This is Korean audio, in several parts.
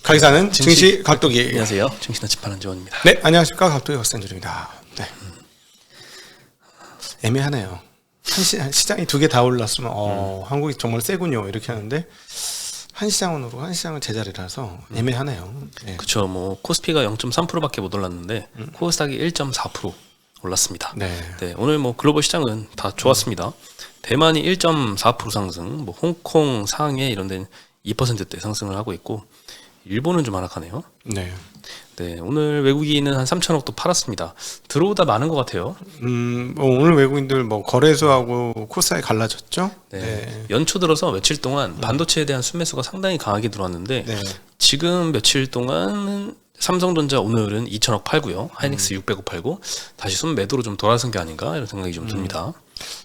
가기사는 증시 각도기. 안녕하세요. 증시나 집하는 지원입니다. 네, 안녕하십니까. 각도기 박센줄입니다. 네. 애매하네요. 시장이 두 개 다 올랐으면 한국이 정말 세군요 이렇게 하는데 한 시장은 제자리라서 애매하네요. 네. 그렇죠. 뭐 코스피가 0.3%밖에 못 올랐는데 코스닥이 1.4% 올랐습니다. 네. 네, 오늘 뭐 글로벌 시장은 다 좋았습니다. 대만이 1.4% 상승, 뭐 홍콩, 상해 이런 데는 2%대 상승을 하고 있고 일본은 좀 하락하네요. 네. 네, 오늘 외국인은 한 3천억도 팔았습니다. 들어오다 많은 것 같아요. 오늘 외국인들 뭐 거래소하고 코스닥이 갈라졌죠? 네. 네. 연초 들어서 며칠 동안 반도체에 대한 순매수가 상당히 강하게 들어왔는데 네. 지금 며칠 동안은 삼성전자 오늘은 2천억 팔고요. 하이닉스 600억 팔고 다시 순매도로 좀 돌아선 게 아닌가 이런 생각이 좀 듭니다.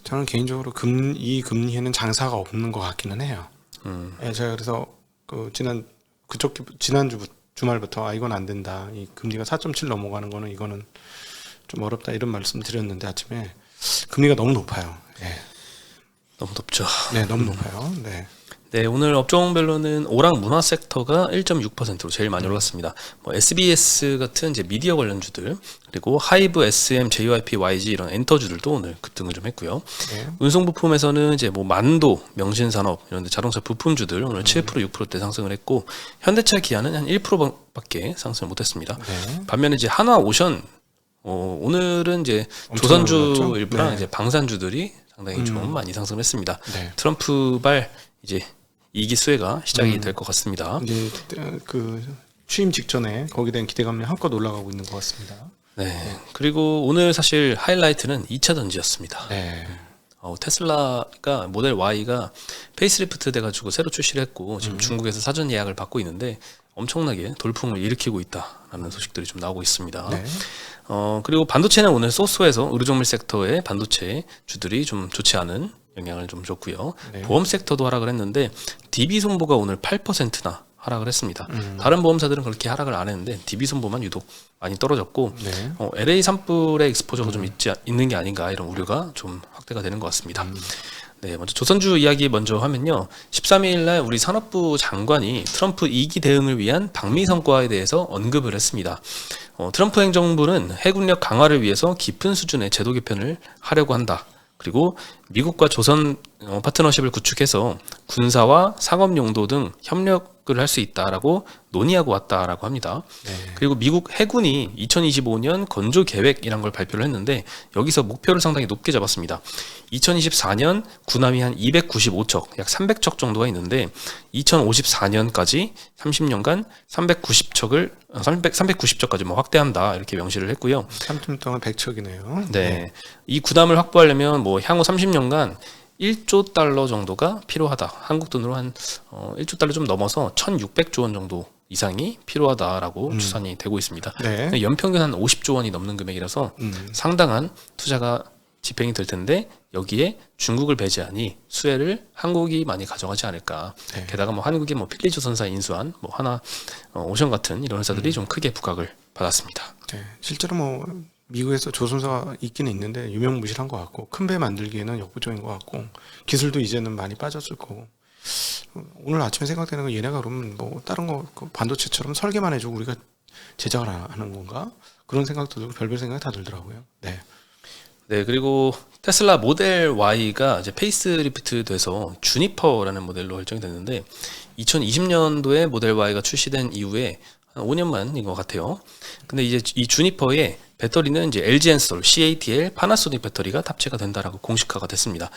저는 개인적으로 이 금리에는 장사가 없는 것 같기는 해요. 네, 제가 그래서 지난주 주말부터 이건 안 된다. 이 금리가 4.7 넘어가는 거는 이거는 좀 어렵다 이런 말씀 드렸는데 아침에 금리가 너무 높아요. 네. 너무 덥죠. 네, 너무 높아요. 네. 네, 오늘 업종별로는 오락 문화 섹터가 1.6%로 제일 많이 올랐습니다. 뭐 SBS 같은 이제 미디어 관련주들 그리고 하이브, SM, JYP, YG 이런 엔터주들도 오늘 급등을 좀 했고요. 네. 운송 부품에서는 이제 뭐 만도, 명신산업 이런 데 자동차 부품주들 오늘 7%, 6%대 상승을 했고 현대차, 기아는 한 1%밖에 상승을 못했습니다. 네. 반면에 이제 한화, 오션 오늘은 이제 조선주 일부랑 네. 이제 방산주들이 상당히 좀 많이 상승했습니다. 네. 트럼프발 이제 2기 수혜가 시작이 될 것 같습니다. 이제 그 취임 직전에 거기에 대한 기대감이 한껏 올라가고 있는 것 같습니다. 네. 그리고 오늘 사실 하이라이트는 2차 전지였습니다. 네. 테슬라가 모델 Y가 페이스리프트 돼가지고 새로 출시를 했고 지금 중국에서 사전 예약을 받고 있는데 엄청나게 돌풍을 일으키고 있다라는 소식들이 좀 나오고 있습니다. 네. 그리고 반도체는 오늘 소스에서 의료종밀 섹터의 반도체 주들이 좀 좋지 않은 영향을 좀 줬고요. 네. 보험 섹터도 하락을 했는데 DB손보가 오늘 8%나 하락을 했습니다. 다른 보험사들은 그렇게 하락을 안 했는데 DB손보만 유독 많이 떨어졌고 네. LA 산불의 익스포저가 좀 있는 게 아닌가 이런 우려가 좀 확대가 되는 것 같습니다. 네, 먼저 조선주 이야기 먼저 하면요. 13일 날 우리 산업부 장관이 트럼프 2기 대응을 위한 방미 성과에 대해서 언급을 했습니다. 트럼프 행정부는 해군력 강화를 위해서 깊은 수준의 제도 개편을 하려고 한다. 그리고 미국과 조선 파트너십을 구축해서 군사와 상업 용도 등 협력을 할 수 있다라고 논의하고 왔다라고 합니다. 네. 그리고 미국 해군이 2025년 건조 계획이란 걸 발표를 했는데 여기서 목표를 상당히 높게 잡았습니다. 2024년 군함이 한 295척, 약 300척 정도가 있는데 2054년까지 30년간 390척까지 뭐 확대한다 이렇게 명시를 했고요. 3년 동안 100척이네요. 네. 이 군함을 확보하려면 뭐 향후 30년간 1조 달러 정도가 필요하다. 한국 돈으로 한 1조 달러 좀 넘어서 1,600조 원 정도 이상이 필요하다라고 추산이 되고 있습니다. 네. 연평균 한 50조 원이 넘는 금액이라서 상당한 투자가 집행이 될 텐데 여기에 중국을 배제하니 수혜를 한국이 많이 가져가지 않을까. 네. 게다가 뭐 한국이 뭐 필리조선사 인수한 뭐 하나 오션 같은 이런 회사들이 좀 크게 부각을 받았습니다. 네. 실제로 뭐 미국에서 조선사가 있기는 있는데 유명무실한 것 같고 큰 배 만들기에는 역부족인 것 같고 기술도 이제는 많이 빠졌을 거고 오늘 아침에 생각되는 건 얘네가 그러면 뭐 다른 거 반도체처럼 설계만 해주고 우리가 제작을 하는 건가 그런 생각도 들고 별별 생각이 다 들더라고요. 네. 네, 그리고 테슬라 모델 Y가 이제 페이스리프트 돼서 주니퍼라는 모델로 결정이 됐는데 2020년도에 모델 Y가 출시된 이후에 한 5년 만인 것 같아요. 근데 이제 이 주니퍼의 배터리는 이제 LG 엔솔, CATL, 파나소닉 배터리가 탑재가 된다라고 공식화가 됐습니다.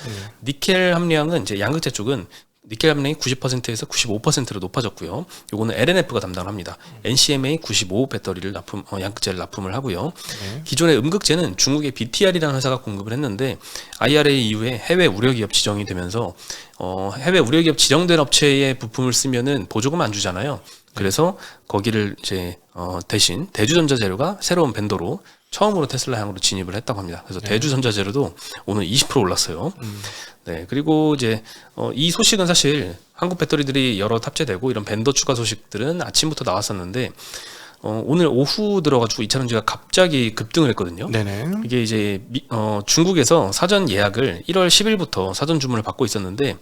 니켈 함량은 이제 양극재 쪽은 니켈 함량이 90%에서 95%로 높아졌고요. 요거는 LNF가 담당합니다. NCMA 95 배터리를 양극재를 납품을 하고요. 네. 기존의 음극재는 중국의 BTR이라는 회사가 공급을 했는데 IRA 이후에 해외 우려기업 지정이 되면서 해외 우려기업 지정된 업체의 부품을 쓰면은 보조금 안 주잖아요. 그래서 거기를 이제 대신 대주전자재료가 새로운 벤더로 처음으로 테슬라 향으로 진입을 했다고 합니다. 그래서 대주전자재료도 오늘 20% 올랐어요. 네, 그리고 이제 이 소식은 사실 한국 배터리들이 여러 탑재되고 이런 벤더 추가 소식들은 아침부터 나왔었는데 오늘 오후 들어가지고 2차전지가 갑자기 급등을 했거든요. 네네. 이게 이제 중국에서 사전 예약을 1월 10일부터 사전 주문을 받고 있었는데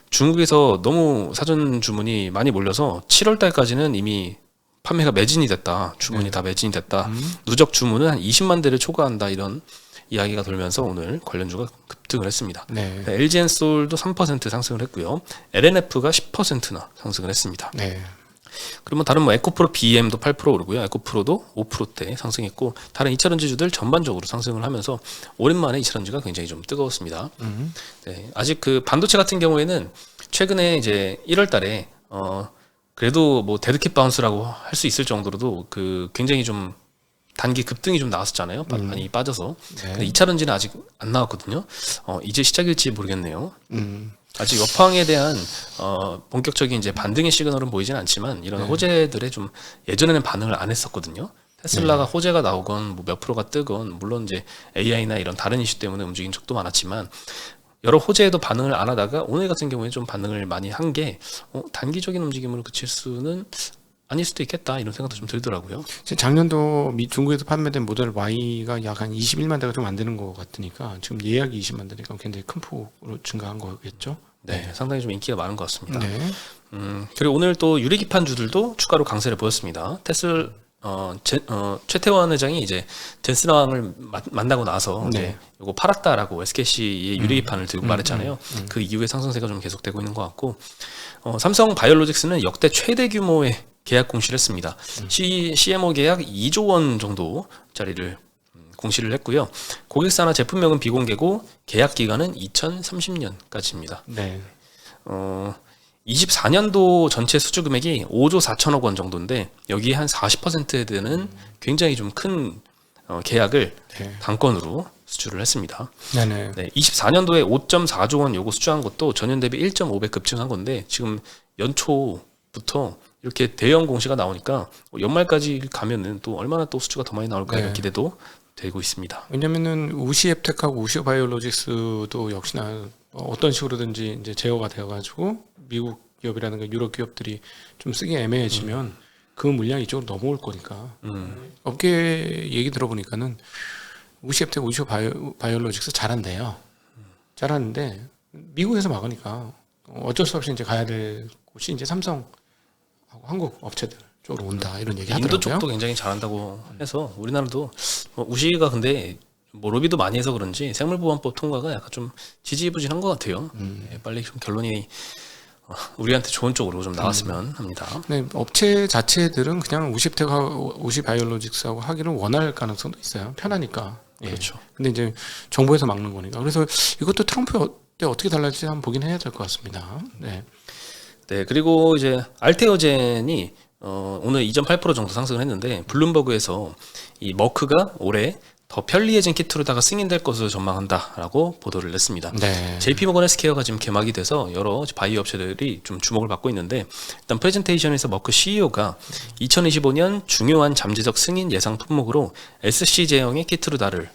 중국에서 너무 사전 주문이 많이 몰려서 7월 달까지는 이미 판매가 매진이 됐다. 주문이 다 매진이 됐다. 누적 주문은 한 20만 대를 초과한다. 이런 이야기가 돌면서 오늘 관련주가 급등을 했습니다. 네. LG엔솔도 3% 상승을 했고요. LNF가 10%나 상승을 했습니다. 네. 그러면 다른 뭐 에코프로 BM도 8% 오르고요. 에코프로도 5%대 상승했고 다른 2차전지주들 전반적으로 상승을 하면서 오랜만에 2차전지가 굉장히 좀 뜨거웠습니다. 네, 아직 그 반도체 같은 경우에는 최근에 이제 1월 달에 그래도 뭐 데드캣 바운스라고 할 수 있을 정도로도 그 굉장히 좀 단기 급등이 좀 나왔었잖아요. 많이 빠져서. 네. 근데 2차전지는 아직 안 나왔거든요. 이제 시작일지 모르겠네요. 음. 아직 여파에 대한 본격적인 이제 반등의 시그널은 보이진 않지만 이런 호재들의 좀 예전에는 반응을 안 했었거든요. 테슬라가 호재가 나오건 뭐 몇 프로가 뜨건 물론 이제 AI나 이런 다른 이슈 때문에 움직인 적도 많았지만 여러 호재에도 반응을 안 하다가 오늘 같은 경우에 좀 반응을 많이 한 게 단기적인 움직임으로 그칠 수는 아닐 수도 있겠다 이런 생각도 좀 들더라고요. 작년도 중국에서 판매된 모델 Y가 약 한 21만 대가 좀 안 되는 것 같으니까 지금 예약이 20만 대니까 굉장히 큰 폭으로 증가한 거겠죠. 네, 상당히 좀 인기가 많은 것 같습니다. 네. 그리고 오늘 또 유리기판주들도 추가로 강세를 보였습니다. 최태원 회장이 이제 젠슨왕을 만나고 나서 이제 이거 팔았다라고 SKC의 유리기판을 들고 말했잖아요. 그 이후에 상승세가 좀 계속되고 있는 것 같고 삼성 바이오로직스는 역대 최대 규모의 계약 공시를 했습니다. CMO 계약 2조 원 정도짜리를 공시를 했고요. 고객사나 제품명은 비공개고 계약 기간은 2030년까지입니다. 네. 24년도 전체 수주 금액이 5조 4천억 원 정도인데 여기에 한 40%에 되는 굉장히 좀 큰 계약을 단건으로 수주를 했습니다. 네네. 네, 24년도에 5.4조 원 요거 수주한 것도 전년 대비 1.5배 급증한 건데 지금 연초부터 이렇게 대형 공시가 나오니까 연말까지 가면은 또 얼마나 또 수주가 더 많이 나올까 이런 기대도 되고 있습니다. 왜냐면은 우시앱텍하고 우시바이오로직스도 역시나 어떤 식으로든지 이제 제어가 되어가지고 미국 기업이라든가 유럽 기업들이 좀 쓰기 애매해지면 그 물량이 이쪽으로 넘어올 거니까 업계 얘기 들어보니까는 우시앱텍, 우시바이오로직스 잘한대요. 잘하는데 미국에서 막으니까 어쩔 수 없이 이제 가야 될 곳이 이제 삼성하고 한국 업체들 쪽으로 온다 이런 얘기 하더라고요. 인도 쪽도 굉장히 잘한다고 해서 우리나라도 뭐 우시가 근데 뭐 로비도 많이 해서 그런지 생물보건법 통과가 약간 좀 지지부진한 것 같아요. 네, 빨리 좀 결론이 우리한테 좋은 쪽으로 좀 나왔으면 합니다. 네, 업체 자체들은 그냥 우시앱텍하고 우시바이오로직스하고 하기를 원할 가능성도 있어요. 편하니까. 그렇죠. 근데 이제 정부에서 막는 거니까. 그래서 이것도 트럼프 때 어떻게 달라질지 한번 보긴 해야 될 것 같습니다. 네. 네, 그리고 이제 알테오젠이 오늘 2.8% 정도 상승을 했는데 블룸버그에서 이 머크가 올해 더 편리해진 키트로다가 승인될 것으로 전망한다라고 보도를 냈습니다. 네. JP모건 헬스케어가 지금 개막이 돼서 여러 바이오 업체들이 좀 주목을 받고 있는데 일단 프레젠테이션에서 머크 CEO가 2025년 중요한 잠재적 승인 예상 품목으로 SC 제형의 키트루다를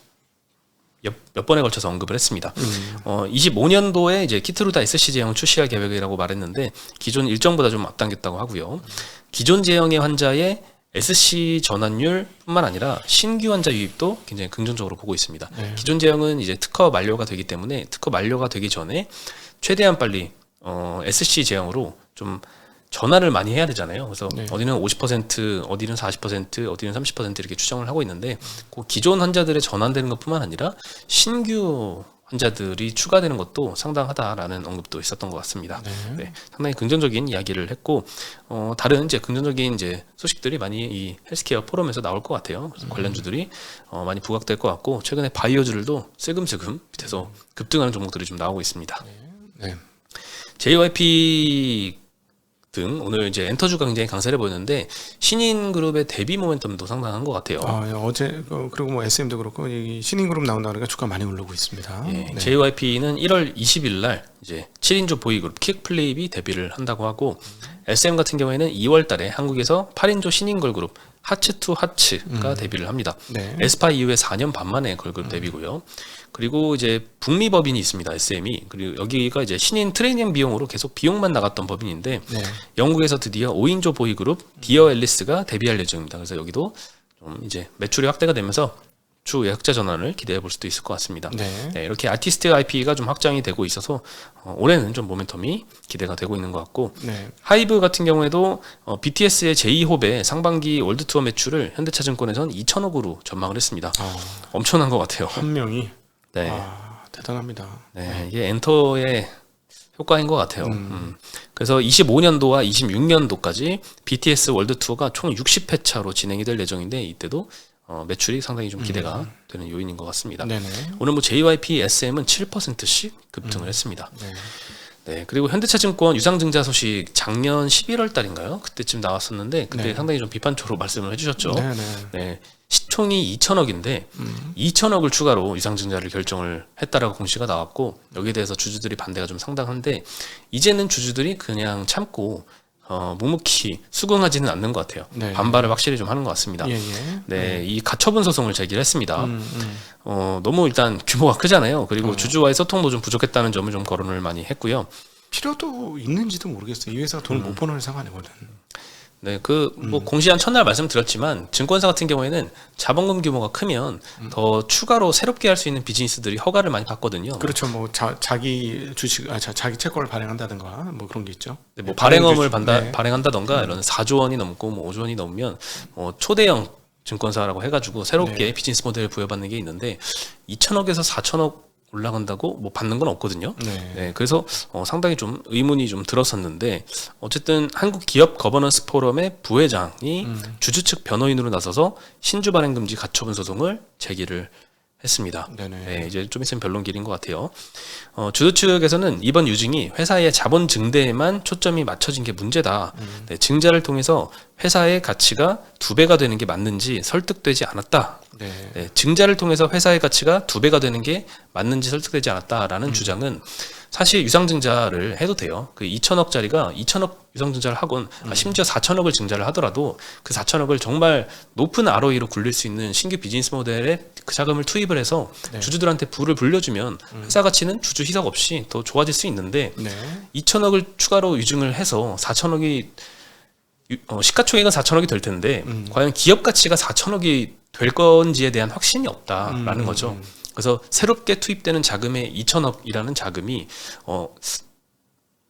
몇 번에 걸쳐서 언급을 했습니다. 25년도에 이제 키트루다 SC 제형 출시할 계획이라고 말했는데 기존 일정보다 좀 앞당겼다고 하고요. 기존 제형의 환자의 SC 전환율뿐만 아니라 신규 환자 유입도 굉장히 긍정적으로 보고 있습니다. 네. 기존 제형은 이제 특허 만료가 되기 때문에 특허 만료가 되기 전에 최대한 빨리 SC 제형으로 좀 전환을 많이 해야 되잖아요. 그래서 어디는 50%, 어디는 40%, 어디는 30% 이렇게 추정을 하고 있는데 그 기존 환자들의 전환되는 것뿐만 아니라 신규 환자들이 추가되는 것도 상당하다라는 언급도 있었던 것 같습니다. 네, 상당히 긍정적인 이야기를 했고 다른 이제 긍정적인 이제 소식들이 많이 이 헬스케어 포럼에서 나올 것 같아요. 그래서 관련주들이 많이 부각될 것 같고 최근에 바이오주들도 슬금슬금 밑에서 급등하는 종목들이 좀 나오고 있습니다. 네. JYP 등 오늘 이제 엔터주가 굉장히 강세를 보였는데 신인그룹의 대비 모멘텀도 상당한 것 같아요. 어제 그리고 뭐 SM도 그렇고 이 신인그룹 나온다 그러니까 주가 많이 오르고 있습니다. 예, 네. JYP는 1월 20일 날 이제 7인조 보이그룹 킥플립이 데뷔를 한다고 하고 SM 같은 경우에는 2월 달에 한국에서 8인조 신인 걸그룹 하츠2 하츠가 데뷔를 합니다. 네. 에스파 이후에 4년 반 만에 걸그룹 데뷔고요. 그리고 이제 북미 법인이 있습니다. SM이. 그리고 여기가 이제 신인 트레이닝 비용으로 계속 비용만 나갔던 법인인데 영국에서 드디어 5인조 보이그룹 디어 앨리스가 데뷔할 예정입니다. 그래서 여기도 좀 이제 매출이 확대가 되면서 주 예약자 전환을 기대해 볼 수도 있을 것 같습니다. 네. 네, 이렇게 아티스트 IP가 좀 확장이 되고 있어서 올해는 좀 모멘텀이 기대가 되고 있는 것 같고 네. 하이브 같은 경우에도 BTS의 제2호배 상반기 월드 투어 매출을 현대차증권에선 2천억으로 전망을 했습니다. 엄청난 것 같아요. 한 명이 네, 대단합니다. 네, 이게 엔터의 효과인 것 같아요. 그래서 25년도와 26년도까지 BTS 월드 투어가 총 60회차로 진행이 될 예정인데 이때도 매출이 상당히 좀 기대가 되는 요인인 것 같습니다. 네네. 오늘 뭐 JYP SM은 7%씩 급등을 했습니다. 네. 네, 그리고 현대차증권 유상증자 소식 작년 11월 달인가요? 그때쯤 나왔었는데 그때 네. 상당히 좀 비판적으로 말씀을 해주셨죠. 네네. 네, 시총이 2천억인데 2천억을 추가로 유상증자를 결정을 했다라고 공시가 나왔고 여기에 대해서 주주들이 반대가 좀 상당한데 이제는 주주들이 그냥 참고 묵묵히 수긍하지는 않는 것 같아요. 네. 반발을 확실히 좀 하는 것 같습니다. 예. 네, 이 가처분 소송을 제기를 했습니다. 너무 일단 규모가 크잖아요. 그리고 주주와의 소통도 좀 부족했다는 점을 좀 거론을 많이 했고요. 필요도 있는지도 모르겠어요. 이 회사가 돈을 못 버는 회사가 아니거든. 네, 뭐 공시한 첫날 말씀드렸지만 증권사 같은 경우에는 자본금 규모가 크면 더 추가로 새롭게 할 수 있는 비즈니스들이 허가를 많이 받거든요. 그렇죠. 뭐 자기 주식, 자기 채권을 발행한다든가 뭐 그런 게 있죠. 네, 뭐 발행엄을 네. 발행한다던가 이런 4조 원이 넘고 뭐 5조 원이 넘으면 초대형 증권사라고 해가지고 새롭게 네. 비즈니스 모델을 부여받는 게 있는데 2천억에서 4천억 올라간다고 뭐 받는 건 없거든요. 네. 네, 그래서 상당히 좀 의문이 좀 들었었는데 어쨌든 한국 기업 거버넌스 포럼의 부회장이 주주 측 변호인으로 나서서 신주 발행 금지 가처분 소송을 제기를 했습니다. 네네. 네, 이제 좀 있으면 변론길인 것 같아요. 주주 측에서는 이번 유증이 회사의 자본 증대에만 초점이 맞춰진 게 문제다. 네, 증자를 통해서 회사의 가치가 2배가 되는 게 맞는지 설득되지 않았다. 네. 네, 증자를 통해서 회사의 가치가 2배가 되는 게 맞는지 설득되지 않았다라는 주장은 사실 유상증자를 해도 돼요. 그 2천억짜리가 2천억 유상증자를 하건 심지어 4천억을 증자를 하더라도 그 4천억을 정말 높은 ROE로 굴릴 수 있는 신규 비즈니스 모델에 그 자금을 투입을 해서 네. 주주들한테 부를 불려주면 회사 가치는 주주 희석 없이 더 좋아질 수 있는데 네. 2천억을 추가로 유증을 해서 4천억이 시가총액은 4천억이 될 텐데 과연 기업 가치가 4천억이 될 건지에 대한 확신이 없다라는 거죠. 그래서 새롭게 투입되는 자금의 2천억이라는 자금이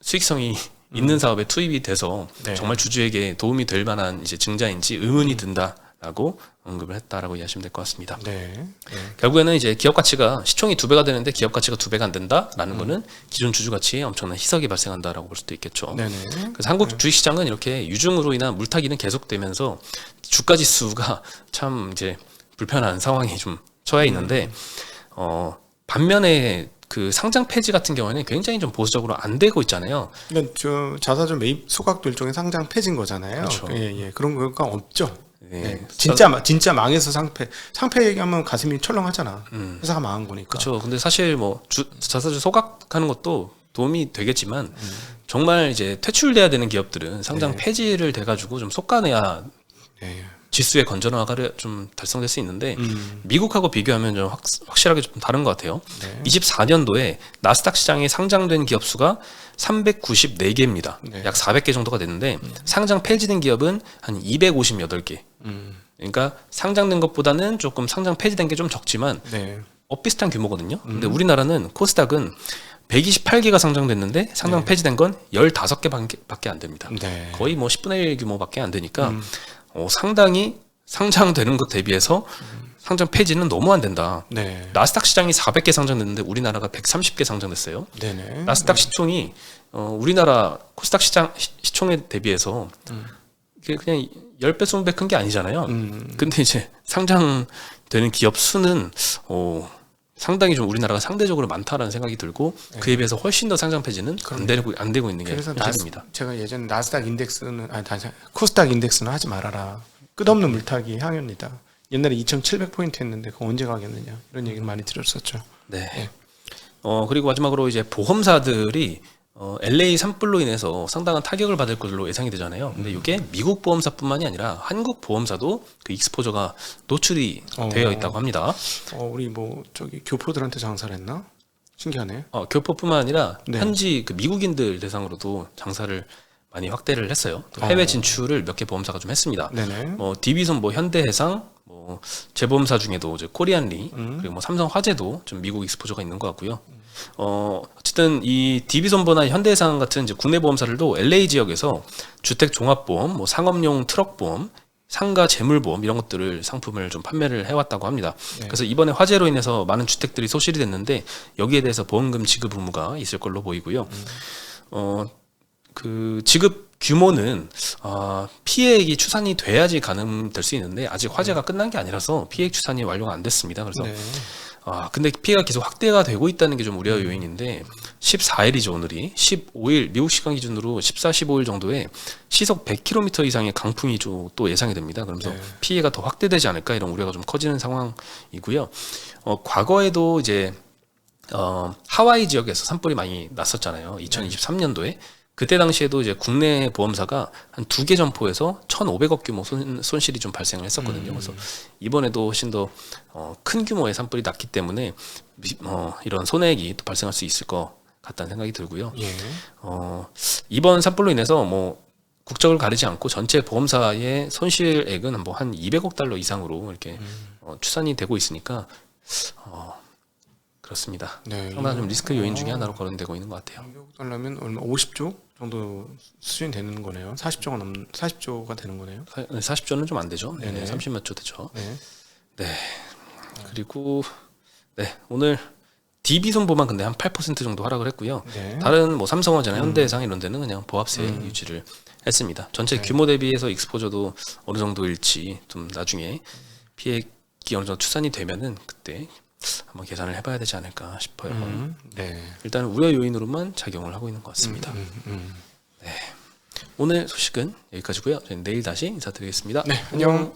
수익성이 있는 사업에 투입이 돼서 네. 정말 주주에게 도움이 될 만한 이제 증자인지 의문이 든다라고 언급을 했다라고 이해하시면 될 것 같습니다. 네. 네. 결국에는 이제 기업 가치가 시총이 2배가 되는데 기업 가치가 2배가 안 된다라는 거는 기존 주주 가치에 엄청난 희석이 발생한다라고 볼 수도 있겠죠. 네네. 그래서 한국 주식시장은 이렇게 유증으로 인한 물타기는 계속되면서 주가 지수가 참 이제 불편한 상황이 좀 처해 있는데 반면에 그 상장 폐지 같은 경우에는 굉장히 좀 보수적으로 안 되고 있잖아요. 그러니까 저 자사주 매입 소각도 일종의 상장 폐지인 거잖아요. 그렇죠. 예. 그런 거가 없죠. 네. 네. 진짜 망해서 상패 얘기하면 가슴이 철렁하잖아. 회사가 망한 거니까. 그렇죠. 근데 사실 뭐 자사주 소각하는 것도 도움이 되겠지만 정말 이제 퇴출돼야 되는 기업들은 상장 네. 폐지를 돼가지고 좀 솎아내야 네. 지수의 건전화가 좀 달성될 수 있는데 미국하고 비교하면 좀 확실하게 좀 다른 것 같아요. 네. 24년도에 나스닥 시장에 상장된 기업 수가 394개입니다. 네. 약 400개 정도가 됐는데 상장 폐지된 기업은 한 258개. 그러니까 상장된 것보다는 조금 상장 폐지된 게 좀 적지만 네. 비슷한 규모거든요. 근데 우리나라는 코스닥은 128개가 상장됐는데 상장 폐지된 건 15개밖에 안 됩니다. 네. 거의 뭐 10분의 1 규모밖에 안 되니까 상당히 상장되는 것 대비해서 상장 폐지는 너무 안 된다. 네. 나스닥 시장이 400개 상장됐는데 우리나라가 130개 상장됐어요. 네네. 나스닥 시총이 우리나라 코스닥 시장 시총에 대비해서 이게 그냥 10배, 20배 큰 게 아니잖아요. 근데 이제 상장되는 기업 수는 상당히 좀 우리나라가 상대적으로 많다라는 생각이 들고 그에 비해서 훨씬 더 상장 폐지는 안 되고 있는 게 그래서 현실입니다. 제가 예전 나스닥 인덱스는 코스닥 인덱스는 하지 말아라. 끝없는 물타기 향유입니다. 옛날에 2,700포인트 했는데 그거 언제 가겠느냐 이런 얘기를 많이 들었었죠. 네. 그리고 마지막으로 이제 보험사들이 LA 산불로 인해서 상당한 타격을 받을 것으로 예상이 되잖아요. 근데 이게 미국 보험사뿐만이 아니라 한국 보험사도 그 익스포저가 노출이 되어 있다고 합니다. 우리 뭐 저기 교포들한테 장사를 했나? 신기하네. 교포뿐만 아니라 네. 현지 그 미국인들 대상으로도 장사를 많이 확대를 했어요. 또 해외 진출을 몇 개 보험사가 좀 했습니다. 네네. 뭐 DB손, 뭐 현대해상, 뭐 재보험사 중에도 이제 코리안리 그리고 뭐 삼성화재도 좀 미국 익스포저가 있는 것 같고요. 어쨌든 이 DB손보나 현대해상 같은 이제 국내 보험사들도 LA 지역에서 주택 종합보험, 뭐 상업용 트럭보험, 상가 재물보험 이런 것들을 상품을 좀 판매를 해왔다고 합니다. 네. 그래서 이번에 화재로 인해서 많은 주택들이 소실이 됐는데 여기에 대해서 보험금 지급 의무가 있을 걸로 보이고요. 그 지급 규모는 피해액이 추산이 돼야지 가능될 수 있는데 아직 화재가 끝난 게 아니라서 피해액 추산이 완료가 안 됐습니다. 그래서 네. 근데 피해가 계속 확대가 되고 있다는 게 좀 우려 요인인데 14일이죠 오늘이 15일 미국 시간 기준으로 14, 15일 정도에 시속 100km 이상의 강풍이 또 예상이 됩니다. 그러면서 네. 피해가 더 확대되지 않을까 이런 우려가 좀 커지는 상황이고요. 과거에도 이제 하와이 지역에서 산불이 많이 났었잖아요. 2023년도에. 그때 당시에도 이제 국내 보험사가 한 2개 점포에서 1,500억 규모 손실이 좀 발생을 했었거든요. 그래서 이번에도 훨씬 더 큰 규모의 산불이 났기 때문에 이런 손해액이 또 발생할 수 있을 것 같다는 생각이 들고요. 예. 이번 산불로 인해서 뭐 국적을 가리지 않고 전체 보험사의 손실액은 뭐 한 200억 달러 이상으로 이렇게 추산이 되고 있으니까 그렇습니다. 네. 상당히 좀 리스크 요인 중에 하나로 거론되고 있는 것 같아요. 200억 달러면 얼마 50조 정도 수준이 되는 거네요. 40조가 되는 거네요. 40조는 좀 안 되죠. 네, 네네. 30몇 조 되죠. 네. 네. 그리고 오늘 DB손보만 근데 한 8% 정도 하락을 했고요. 네. 다른 뭐 삼성화재나 현대해상 이런 데는 그냥 보합세 유지를 했습니다. 전체 규모 대비해서 익스포저도 어느 정도일지 좀 나중에 피해액이 어느 정도 추산이 되면은 그때 한번 계산을 해봐야 되지 않을까 싶어요. 네. 일단 우려 요인으로만 작용을 하고 있는 것 같습니다. 오늘 소식은 여기까지고요. 저희는 내일 다시 인사드리겠습니다. 네. 안녕.